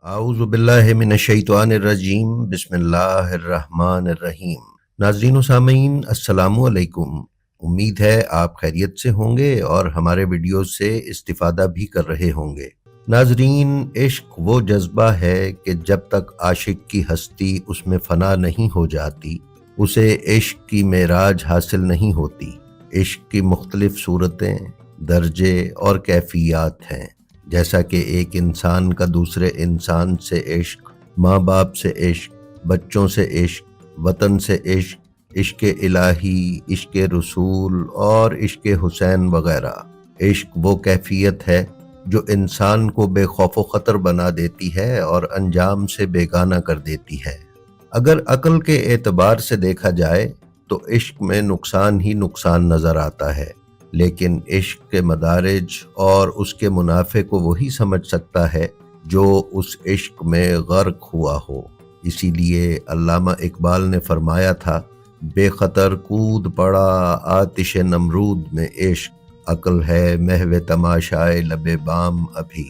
اعوذ باللہ من الشیطان الرجیم بسم اللہ الرحمن الرحیم۔ ناظرین و سامعین السلام علیکم۔ امید ہے آپ خیریت سے ہوں گے اور ہمارے ویڈیوز سے استفادہ بھی کر رہے ہوں گے۔ ناظرین، عشق وہ جذبہ ہے کہ جب تک عاشق کی ہستی اس میں فنا نہیں ہو جاتی اسے عشق کی معراج حاصل نہیں ہوتی۔ عشق کی مختلف صورتیں، درجے اور کیفیات ہیں، جیسا کہ ایک انسان کا دوسرے انسان سے عشق، ماں باپ سے عشق، بچوں سے عشق، وطن سے عشق، عشق الہی، عشق رسول اور عشق حسین وغیرہ۔ عشق وہ کیفیت ہے جو انسان کو بے خوف و خطر بنا دیتی ہے اور انجام سے بیگانہ کر دیتی ہے۔ اگر عقل کے اعتبار سے دیکھا جائے تو عشق میں نقصان ہی نقصان نظر آتا ہے، لیکن عشق کے مدارج اور اس کے منافع کو وہی سمجھ سکتا ہے جو اس عشق میں غرق ہوا ہو۔ اسی لیے علامہ اقبال نے فرمایا تھا، بے خطر کود پڑا آتش نمرود میں عشق، عقل ہے محو تماشائے لب بام ابھی۔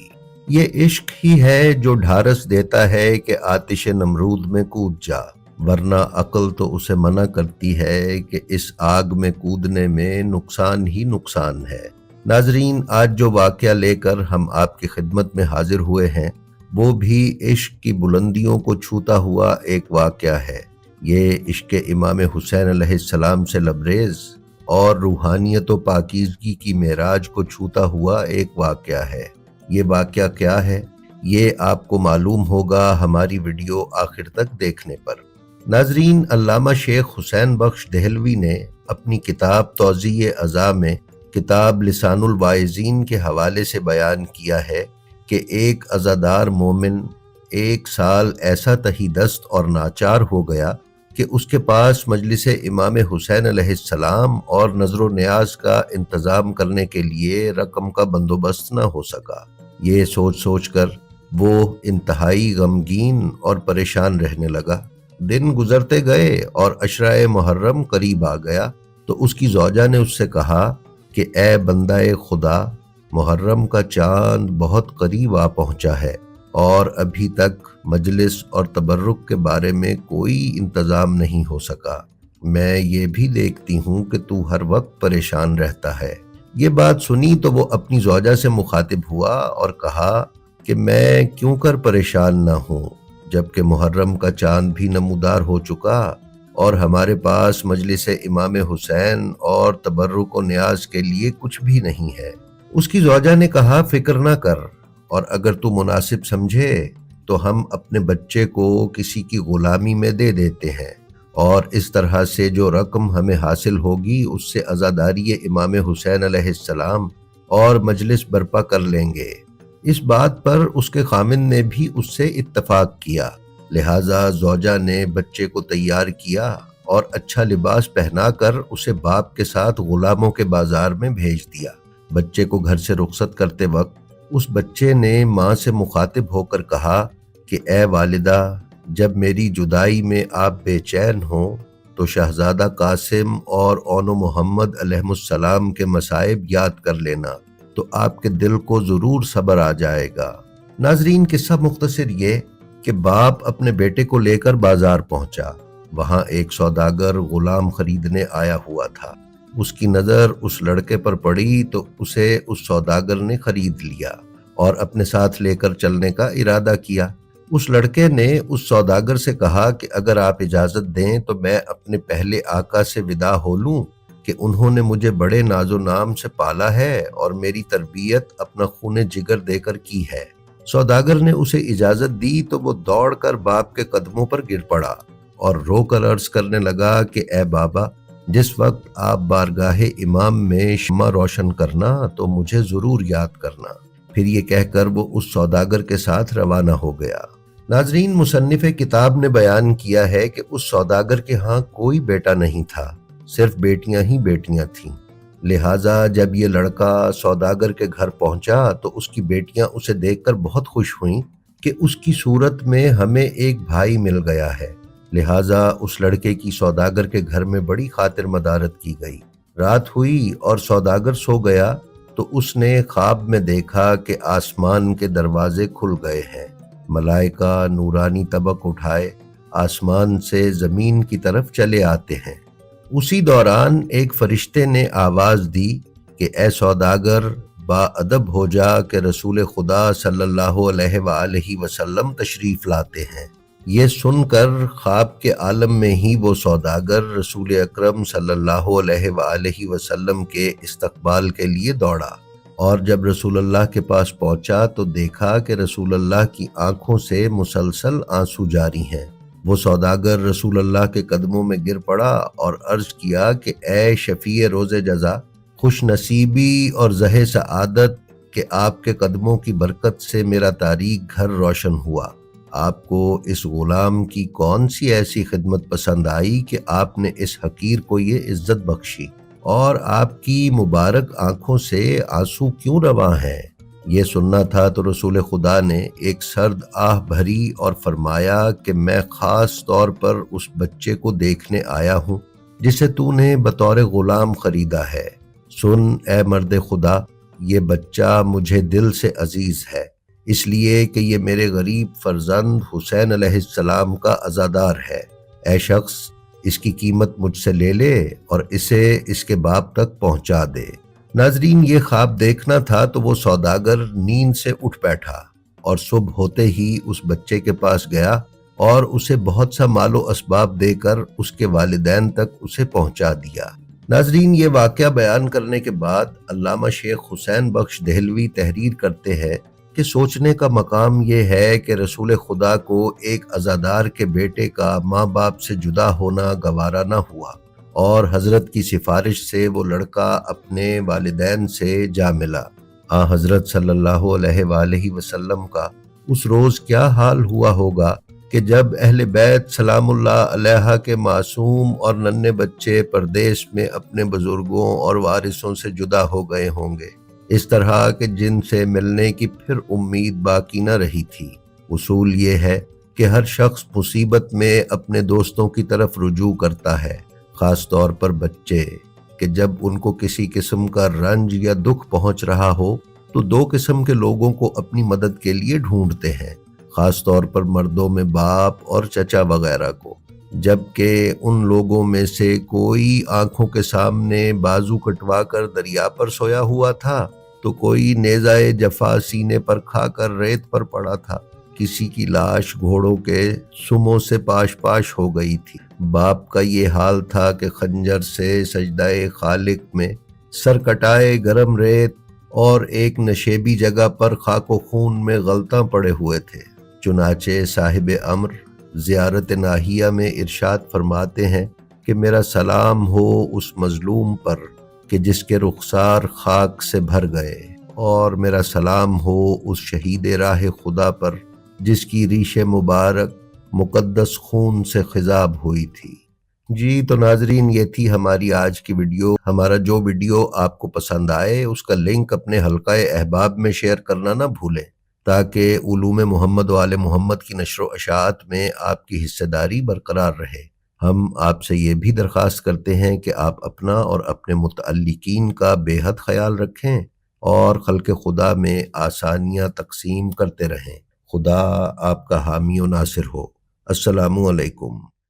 یہ عشق ہی ہے جو ڈھارس دیتا ہے کہ آتش نمرود میں کود جا، ورنہ عقل تو اسے منع کرتی ہے کہ اس آگ میں کودنے میں نقصان ہی نقصان ہے۔ ناظرین، آج جو واقعہ لے کر ہم آپ کی خدمت میں حاضر ہوئے ہیں وہ بھی عشق کی بلندیوں کو چھوتا ہوا ایک واقعہ ہے۔ یہ عشق امام حسین علیہ السلام سے لبریز اور روحانیت و پاکیزگی کی معراج کو چھوتا ہوا ایک واقعہ ہے۔ یہ واقعہ کیا ہے، یہ آپ کو معلوم ہوگا ہماری ویڈیو آخر تک دیکھنے پر۔ ناظرین، علامہ شیخ حسین بخش دہلوی نے اپنی کتاب توضیح عزا میں کتاب لسان الواعظین کے حوالے سے بیان کیا ہے کہ ایک عزادار مومن ایک سال ایسا تہی دست اور ناچار ہو گیا کہ اس کے پاس مجلس امام حسین علیہ السلام اور نظر و نیاز کا انتظام کرنے کے لیے رقم کا بندوبست نہ ہو سکا۔ یہ سوچ سوچ کر وہ انتہائی غمگین اور پریشان رہنے لگا۔ دن گزرتے گئے اور عشرۂ محرم قریب آ گیا تو اس کی زوجہ نے اس سے کہا کہ اے بندہ خدا، محرم کا چاند بہت قریب آ پہنچا ہے اور ابھی تک مجلس اور تبرک کے بارے میں کوئی انتظام نہیں ہو سکا۔ میں یہ بھی دیکھتی ہوں کہ تو ہر وقت پریشان رہتا ہے۔ یہ بات سنی تو وہ اپنی زوجہ سے مخاطب ہوا اور کہا کہ میں کیوں کر پریشان نہ ہوں، جبکہ محرم کا چاند بھی نمودار ہو چکا اور ہمارے پاس مجلس امام حسین اور تبرک و نیاز کے لیے کچھ بھی نہیں ہے۔ اس کی زوجہ نے کہا، فکر نہ کر، اور اگر تو مناسب سمجھے تو ہم اپنے بچے کو کسی کی غلامی میں دے دیتے ہیں اور اس طرح سے جو رقم ہمیں حاصل ہوگی اس سے عزاداری امام حسین علیہ السلام اور مجلس برپا کر لیں گے۔ اس بات پر اس کے خامن نے بھی اس سے اتفاق کیا، لہٰذا زوجہ نے بچے کو تیار کیا اور اچھا لباس پہنا کر اسے باپ کے ساتھ غلاموں کے بازار میں بھیج دیا۔ بچے کو گھر سے رخصت کرتے وقت اس بچے نے ماں سے مخاطب ہو کر کہا کہ اے والدہ، جب میری جدائی میں آپ بے چین ہوں تو شہزادہ قاسم اور اون محمد علیہ السلام کے مصائب یاد کر لینا، تو آپ کے دل کو ضرور صبر آ جائے گا۔ ناظرین، قصہ مختصر یہ کہ باپ اپنے بیٹے کو لے کر بازار پہنچا۔ وہاں ایک سوداگر غلام خریدنے آیا ہوا تھا۔ اس کی نظر اس لڑکے پر پڑی تو اسے اس سوداگر نے خرید لیا اور اپنے ساتھ لے کر چلنے کا ارادہ کیا۔ اس لڑکے نے اس سوداگر سے کہا کہ اگر آپ اجازت دیں تو میں اپنے پہلے آقا سے ودا ہو لوں کہ انہوں نے مجھے بڑے ناز و نام سے پالا ہے اور میری تربیت اپنا خون جگر دے کر کی ہے۔ سوداگر نے اسے اجازت دی تو وہ دوڑ کر باپ کے قدموں پر گر پڑا اور رو کر عرض کرنے لگا کہ اے بابا، جس وقت آپ بارگاہ امام میں شمع روشن کرنا تو مجھے ضرور یاد کرنا۔ پھر یہ کہہ کر وہ اس سوداگر کے ساتھ روانہ ہو گیا۔ ناظرین، مصنف کتاب نے بیان کیا ہے کہ اس سوداگر کے ہاں کوئی بیٹا نہیں تھا، صرف بیٹیاں ہی بیٹیاں تھیں۔ لہٰذا جب یہ لڑکا سوداگر کے گھر پہنچا تو اس کی بیٹیاں اسے دیکھ کر بہت خوش ہوئیں کہ اس کی صورت میں ہمیں ایک بھائی مل گیا ہے۔ لہٰذا اس لڑکے کی سوداگر کے گھر میں بڑی خاطر مدارت کی گئی۔ رات ہوئی اور سوداگر سو گیا تو اس نے خواب میں دیکھا کہ آسمان کے دروازے کھل گئے ہیں، ملائکہ نورانی طبق اٹھائے آسمان سے زمین کی طرف چلے آتے ہیں۔ اسی دوران ایک فرشتے نے آواز دی کہ اے سوداگر، با ادب ہو جا کہ رسول خدا صلی اللہ علیہ وآلہ وسلم تشریف لاتے ہیں۔ یہ سن کر خواب کے عالم میں ہی وہ سوداگر رسول اکرم صلی اللہ علیہ وآلہ وسلم کے استقبال کے لیے دوڑا، اور جب رسول اللہ کے پاس پہنچا تو دیکھا کہ رسول اللہ کی آنکھوں سے مسلسل آنسو جاری ہیں۔ وہ سوداگر رسول اللہ کے قدموں میں گر پڑا اور عرض کیا کہ اے شفیع روز جزا، خوش نصیبی اور زہ سعادت کہ آپ کے قدموں کی برکت سے میرا تاریک گھر روشن ہوا۔ آپ کو اس غلام کی کون سی ایسی خدمت پسند آئی کہ آپ نے اس حقیر کو یہ عزت بخشی، اور آپ کی مبارک آنکھوں سے آنسو کیوں رواں ہیں؟ یہ سننا تھا تو رسول خدا نے ایک سرد آہ بھری اور فرمایا کہ میں خاص طور پر اس بچے کو دیکھنے آیا ہوں جسے تو نے بطور غلام خریدا ہے۔ سن اے مرد خدا، یہ بچہ مجھے دل سے عزیز ہے، اس لیے کہ یہ میرے غریب فرزند حسین علیہ السلام کا عزادار ہے۔ اے شخص، اس کی قیمت مجھ سے لے لے اور اسے اس کے باپ تک پہنچا دے۔ ناظرین، یہ خواب دیکھنا تھا تو وہ سوداگر نیند سے اٹھ بیٹھا اور صبح ہوتے ہی اس بچے کے پاس گیا اور اسے بہت سا مال و اسباب دے کر اس کے والدین تک اسے پہنچا دیا۔ ناظرین، یہ واقعہ بیان کرنے کے بعد علامہ شیخ حسین بخش دہلوی تحریر کرتے ہیں کہ سوچنے کا مقام یہ ہے کہ رسول خدا کو ایک عزادار کے بیٹے کا ماں باپ سے جدا ہونا گوارا نہ ہوا، اور حضرت کی سفارش سے وہ لڑکا اپنے والدین سے جا ملا۔ حضرت صلی اللہ علیہ وآلہ وسلم کا اس روز کیا حال ہوا ہوگا کہ جب اہل بیت سلام اللہ علیہ کے معصوم اور ننھے بچے پردیس میں اپنے بزرگوں اور وارثوں سے جدا ہو گئے ہوں گے، اس طرح کہ جن سے ملنے کی پھر امید باقی نہ رہی تھی۔ اصول یہ ہے کہ ہر شخص مصیبت میں اپنے دوستوں کی طرف رجوع کرتا ہے، خاص طور پر بچے، کہ جب ان کو کسی قسم کا رنج یا دکھ پہنچ رہا ہو تو دو قسم کے لوگوں کو اپنی مدد کے لیے ڈھونڈتے ہیں، خاص طور پر مردوں میں باپ اور چچا وغیرہ کو، جبکہ ان لوگوں میں سے کوئی آنکھوں کے سامنے بازو کٹوا کر دریا پر سویا ہوا تھا تو کوئی نیزہ جفا سینے پر کھا کر ریت پر پڑا تھا، کسی کی لاش گھوڑوں کے سموں سے پاش پاش ہو گئی تھی۔ باپ کا یہ حال تھا کہ خنجر سے سجدہ خالق میں سر کٹائے گرم ریت اور ایک نشیبی جگہ پر خاک و خون میں غلطاں پڑے ہوئے تھے۔ چنانچہ صاحب امر زیارت ناہیہ میں ارشاد فرماتے ہیں کہ میرا سلام ہو اس مظلوم پر کہ جس کے رخسار خاک سے بھر گئے، اور میرا سلام ہو اس شہید راہ خدا پر جس کی ریش مبارک مقدس خون سے خضاب ہوئی تھی۔ جی تو ناظرین، یہ تھی ہماری آج کی ویڈیو۔ ہمارا جو ویڈیو آپ کو پسند آئے اس کا لنک اپنے حلقہ احباب میں شیئر کرنا نہ بھولیں، تاکہ علوم محمد و آل محمد کی نشر و اشاعت میں آپ کی حصہ داری برقرار رہے۔ ہم آپ سے یہ بھی درخواست کرتے ہیں کہ آپ اپنا اور اپنے متعلقین کا بے حد خیال رکھیں اور خلق خدا میں آسانیاں تقسیم کرتے رہیں۔ خدا آپ کا حامی و ناصر ہو۔ السلام علیکم۔